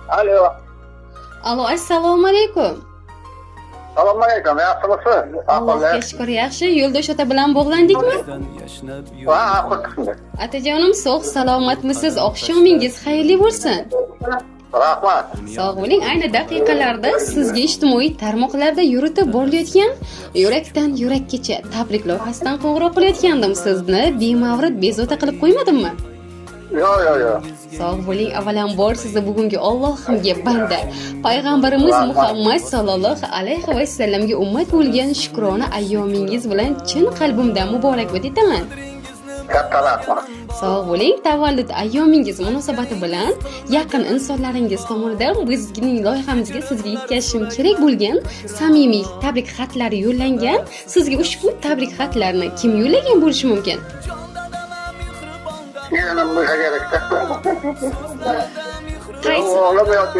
Alo. Alo, assalomu alaykum. Assalomu alaykum. Yaxshimisiz? Allohga shukr, yaxshi. Yo'ldosh ota bilan bog'landikmi? Va, xursandman. Otajonim, sog' salomatmisiz? Oqshomingiz xayrli bo'lsin. Rahmat. Sog' bo'ling. Ayni daqiqalarda sizga ijtimoiy tarmoqlarda yuritib borilayotgan yurakdan yurakkacha tabrik loyihasidan qo'ng'iroq qilayotgandim. Sizni bemavrid bezovta qilib qo'ymadimmi? Yo'q. Sog' bo'ling. Avvalambor sizni bugungi Allohimga banda, payg'ambarimiz Muhammad sallallohu alayhi va sallamga ummat bo'lgan shukrona ayyomingiz bilan chin qalbimdan muborakbod etaman. Katta rahmat. Sog' bo'ling. Tavallud ayyomingiz munosabati bilan yaqin insonlaringiz tomonidan bizning loyihamizga sizga yetkazishim kerak bo'lgan samimiy tabrik xatlari yo'llangan. Sizga ushbu tabrik xatlarni kim yo'llagan bo'lishi mumkin? Yerim bo'lsa kerakda. Qaysi? O'g'lim yo'q.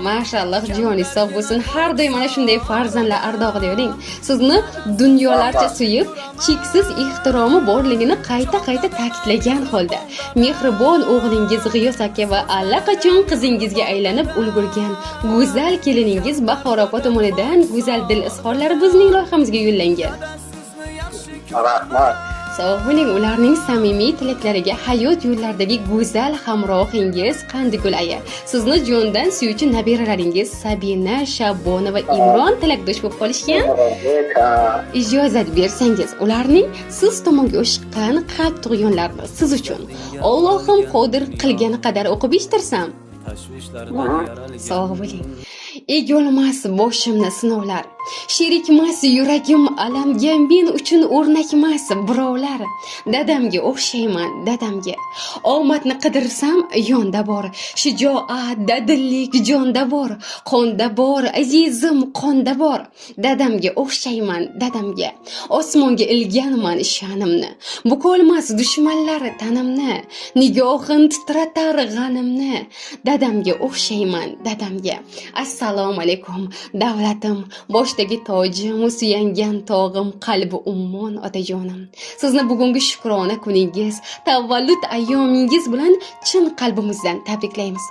Mashalloh, joningiz sog' bo'lsin. Har doim mana shunday farzandlar ardog'ida yuring. Sizni dunyolarcha suyib, cheksiz ehtiromi borligini qayta ta'kidlagan holda, mehribon o'g'lingiz G'iyos aka va allaqachon qizingizga aylanib ulgurgan go'zal keliningiz Bahora opa tomonidan go'zal dil izhorlari bizning loyihamizga yo'llangan. Rahmat. Sog' bo'ling. Ularning samimiy tilaklariga hayot yo'llaridagi go'zal hamrohingiz Qandigul aya, sizni jondan suyuvchi nabiralaringiz Sabina, Shabona va Imron tilakdosh bo'lib qolishgan. Ijozat bersangiz, ularning siz tomonga o'shqan qalb tug'yonlarini siz uchun Allohim qodir qilgani qadar o'qib eshitirsam. Sog' bo'ling. Egolmas boshimni sinovlar, sherikmas yuragim alamga, men uchun o'rnakmas birovlar. Dadamga o'xshayman, dadamga. Omadni qidirsam yonda bor, shijoat, dadillik jonda bor, qonda bor, azizim qonda bor. Dadamga o'xshayman, dadamga. Osmonga ilganman sha'nimni, bukolmas dushmanlar tanimni, nigohin titratar g'animni. Dadamga o'xshayman, dadamga. Assalomu alaykum davlatim, boshdagi tojim, suyangan tog'im, qalbi ummon otajonim. Sizni bugungi shukrona kuningiz, tavallud ayyomingiz bilan chin qalbimizdan tabriklaymiz.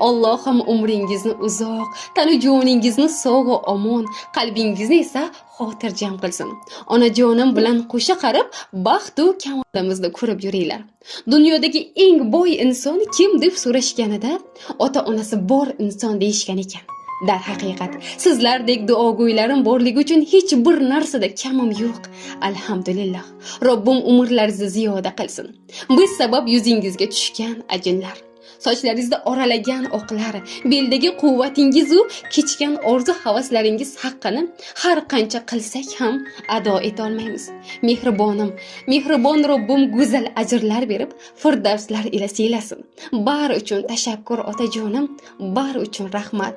Allohim umringizni uzoq, tanu joningizni sog' va omon, qalbingizni esa xotirjam qilsin. Onajonim bilan qo'sha qarib, baxt va kamolimizni ko'rib yuringlar. Dunyodagi eng boy inson kim deb so'rashganida, ota-onasi bor inson deyishgan ekan. Dar haqiqat, sizlardek duogo'ylarim borligi uchun hech bir narsada kamim yo'q. Alhamdulillah. Robbim umrlaringizni ziyoda qilsin. Biz sabab yuzingizga tushgan ajinlar, sochlaringizda oralagan oqlar, beldagi quvvatingiz u kechgan orzu havaslaringiz haqqini har qancha qilsak ham ado eta olmaymiz. Mehribonim, mehribon Robbim go'zal ajrlar berib, firdavslar ila siylasin. Bari uchun tashakkur otajonim, bari uchun rahmat.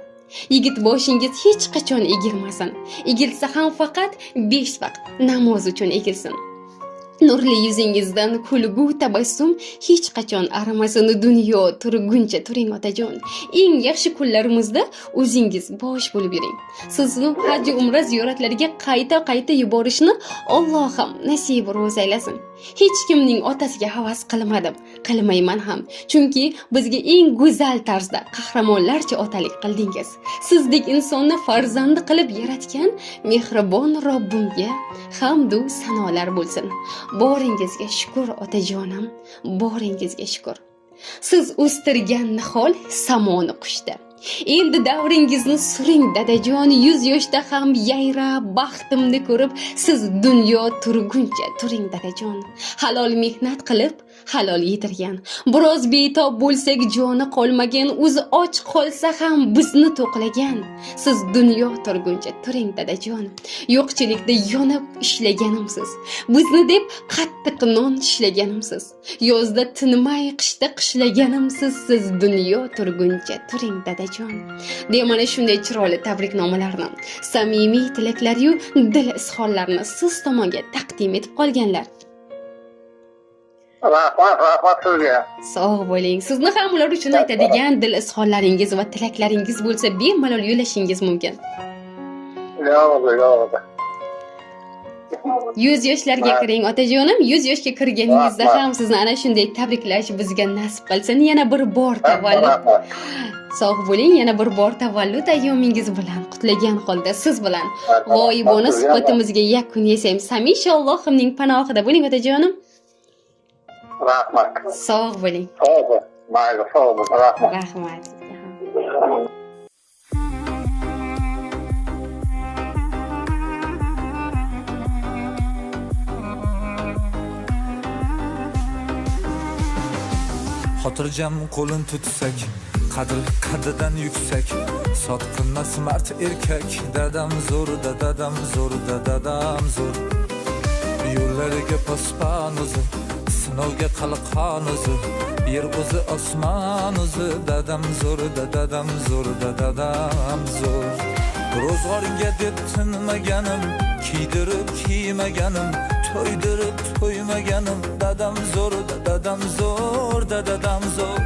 Yigit boshingiz hech qachon egilmasin. Egilsa ham faqat 5 vaqt namoz uchun egilsin. Nurli yuzingizdan kulgu tabassum hech qachon arimasin. Dunyo turguncha turing otajon. Eng yaxshi kunlarimizda o'zingiz bosh bo'lib yuring. Sizni haj umra ziyoratlariga qayta yuborishni Allohim nasib ro'z aylasin. Hech kimning otasiga havas qilmadim, qilmayman ham. Chunki bizga eng go'zal tarzda qahramonlarcha otalik qildingiz. Sizdek insonni farzandi qilib yaratgan mehribon Robbimga hamd va sanolar bo'lsin. Boringizga shukr otajonim, boringizga shukr. Siz o'stirgan nihol samoni qushdi. Endi davringizni suring dadajon, 100 yoshda ham yayrab baxtimni ko'rib, siz dunyo turguncha turing dadajon. Halol mehnat qilib halol yedirgan, biroz betob bo'lsak joni qolmagan, o'zi och qolsa ham bizni to'qlagan. Siz dunyo turguncha turing dadajon. Yo'qchilikda yonib ishlaganimsiz, bizni deb qattiq non tishlaganimsiz. Yozda tinmay qishda qishlaganimsiz, siz dunyo turguncha turing dadajon. deya mana shunday chiroyli tabriknomalarni, samimiy tilaklar-yu dil izhorlarini siz tomonga taqdim etib qolganlar. Rahmat sizga. Sog' bo'ling. Sizni ham ular uchun aytadigan dil izhorlaringiz va tilaklaringiz bo'lsa, bemalol yo'lashingiz mumkin. Yo'q. 100 yoshlarga kiring otajonim. 100 yoshga kirganingizda ham sizni ana shunday tabriklash bizga nasib qilsin. Yana bir bor tavallud Sog' bo'ling, yana bir bor tavallud ayyomingiz bilan qutlagan holda siz bilan g'oyibona suhbatimizga yakun yasaymiz. Hamisha Allohimning panohida bo'ling otajonim. Rahmat. Sog' bo'ling. Sog' bo'l. Mayli, sog' bo'l. Rahmat. Rahmat. Xotirjam qo'lin tutsak, qadridan yuksak, sotqinmas mard erkak, dadam zo'r, dadam zo'r, dadam zo'r. Yo'llariga pospan o'zi, sinovga qalqon o'zi, yer o'zi osmon o'zi, dadam zo'r, dadam zo'r, dadam zo'r. Ro'zg'oringa deb tinmaganim, kiydirib kiymaganim, to'ydirib to'ymaganim, dadam zo'r, dadam zo'r, dadam zo'r.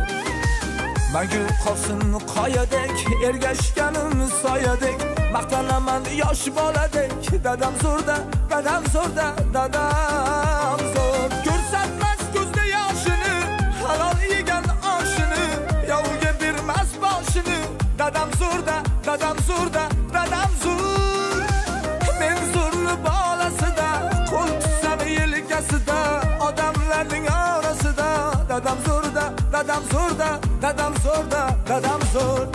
Magu qolsin qoyadek, ergashganim soyadek, maqtanaman yosh boladek, dadam zo'rda, dadam zo'rda, dadam zo'r. Ko'rsatmas ko'zda yoshini, halol yegan oshini, yovga bermas boshini, dadam zo'rda, dadam zo'rda, dadam zo'r. Men zo'rni bolasida, qo'l tutsam yelkasida, odamlarning orasida, dadam zo'rda, dadam zo'rda, dadam zo'rda, dadam zo'r.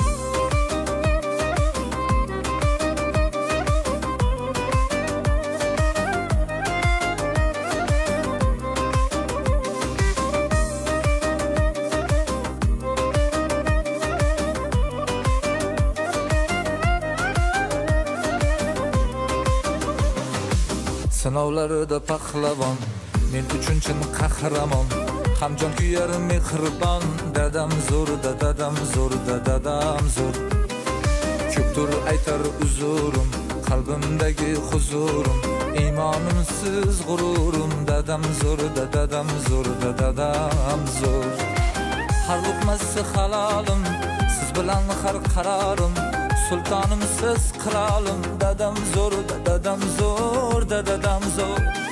Sinovlarida pahlavon, men uchun chin qahramon, hamjon kuyar mehribon, dadam zo'r, dadam zo'r, dadam zo'r. Ko'pdir aytar uzurim, qalbimdagi huzurim, iymonimsiz g'ururim, dadam zo'r, dadam zo'r, dadam zo'r. Har luqmasi halolim, siz bilan har qarorim, sultonim siz qirolim, dadam zo'r, dadam zo'r, dadam zo'r.